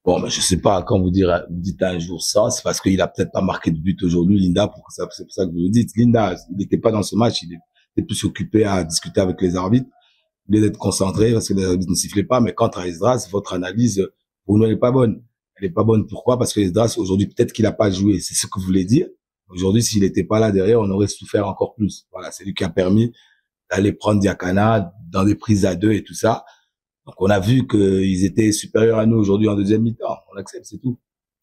Bon, mais je sais pas, quand vous dites un jour ça, c'est parce qu'il a peut-être pas marqué de but aujourd'hui, Linda, c'est pour ça que vous le dites. Linda, il n'était pas dans ce match, il était plus occupé à discuter avec les arbitres, il est d'être concentré parce que les arbitres ne sifflaient pas, mais quant à Esdras, votre analyse, pour nous, elle n'est pas bonne. Elle n'est pas bonne, pourquoi? Parce que Esdras, aujourd'hui, peut-être qu'il n'a pas joué, c'est ce que vous voulez dire. Aujourd'hui, s'il n'était pas là derrière, on aurait souffert encore plus. Voilà, c'est lui qui a permis d'aller prendre Diakana dans des prises à deux et tout ça. Donc, on a vu qu'ils étaient supérieurs à nous aujourd'hui en deuxième mi-temps. On accepte, c'est tout.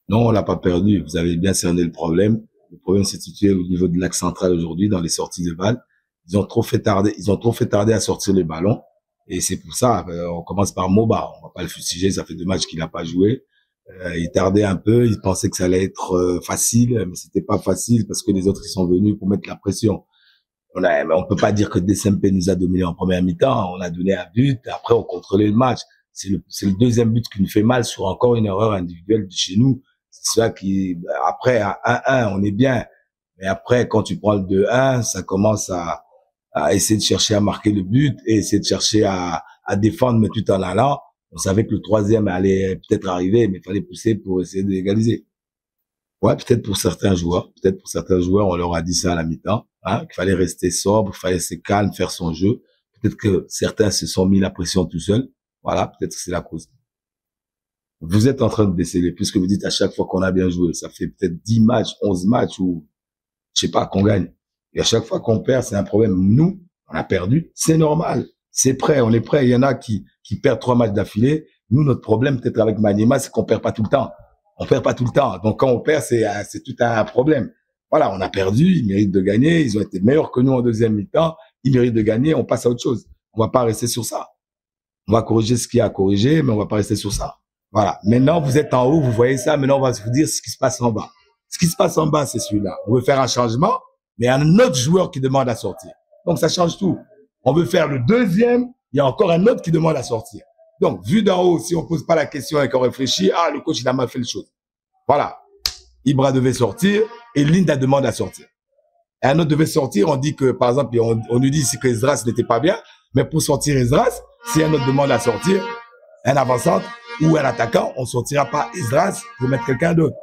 Non, on l'a pas perdu. Vous avez bien cerné le problème. Le problème s'est situé au niveau de l'axe central aujourd'hui, dans les sorties de balles. Ils ont trop fait tarder à sortir les ballons. Et c'est pour ça, on commence par Moba. On va pas le fustiger. Ça fait 2 matchs qu'il n'a pas joué. Il tardait un peu. Il pensait que ça allait être facile, mais c'était pas facile parce que les autres, ils sont venus pour mettre la pression. On peut pas dire que DSMP nous a dominé en première mi-temps. On a donné un but. Après, on contrôlait le match. C'est le deuxième but qui nous fait mal sur encore une erreur individuelle de chez nous. C'est ça qui, après, à 1-1, on est bien. Mais après, quand tu prends le 2-1, ça commence à essayer de chercher à marquer le but et essayer de chercher à défendre, mais tout en allant. On savait que le troisième allait peut-être arriver, mais il fallait pousser pour essayer de l'égaliser. Ouais, peut-être pour certains joueurs, on leur a dit ça à la mi-temps, hein, qu'il fallait rester sobre, qu'il fallait rester calme, faire son jeu. Peut-être que certains se sont mis la pression tout seuls. Voilà, peut-être que c'est la cause. Vous êtes en train de déceler, puisque vous dites à chaque fois qu'on a bien joué. Ça fait peut-être 10 matchs, 11 matchs ou, je sais pas, qu'on gagne. Et à chaque fois qu'on perd, c'est un problème. Nous, on a perdu. C'est normal. C'est prêt. On est prêt. Il y en a qui perdent 3 matchs d'affilée. Nous, notre problème, peut-être avec Maniema, c'est qu'on perd pas tout le temps. On perd pas tout le temps. Donc, quand on perd, c'est tout un problème. Voilà, on a perdu. Ils méritent de gagner. Ils ont été meilleurs que nous en deuxième mi-temps. Ils méritent de gagner. On passe à autre chose. On va pas rester sur ça. On va corriger ce qu'il y a à corriger, mais on va pas rester sur ça. Voilà. Maintenant, vous êtes en haut, vous voyez ça. Maintenant, on va vous dire ce qui se passe en bas. Ce qui se passe en bas, c'est celui-là. On veut faire un changement, mais il y a un autre joueur qui demande à sortir. Donc, ça change tout. On veut faire le deuxième, il y a encore un autre qui demande à sortir. Donc, vu d'en haut, si on pose pas la question et qu'on réfléchit, ah, le coach, il a mal fait les choses. Voilà. Ibra devait sortir et Linda demande à sortir. Et un autre devait sortir, on dit que, par exemple, on nous dit ici que Esdras n'était pas bien, mais pour sortir Esdras, si un autre demande à sortir, un avançant ou un attaquant, on ne sortira pas Esdras pour mettre quelqu'un d'autre.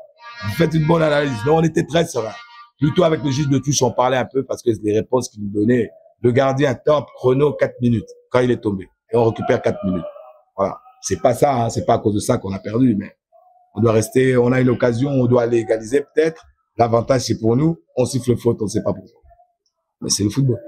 Vous faites une bonne analyse. Donc, on était très serein. Plutôt avec le juge de touche, on parlait un peu parce que les réponses qu'il nous donnait, le gardien top, chrono 4 minutes quand il est tombé. Et on récupère 4 minutes. Voilà. C'est pas ça, hein, c'est pas à cause de ça qu'on a perdu, mais on doit rester, on a une occasion, on doit aller égaliser peut-être. L'avantage, c'est pour nous. On siffle faute, on ne sait pas pourquoi. Mais c'est le football.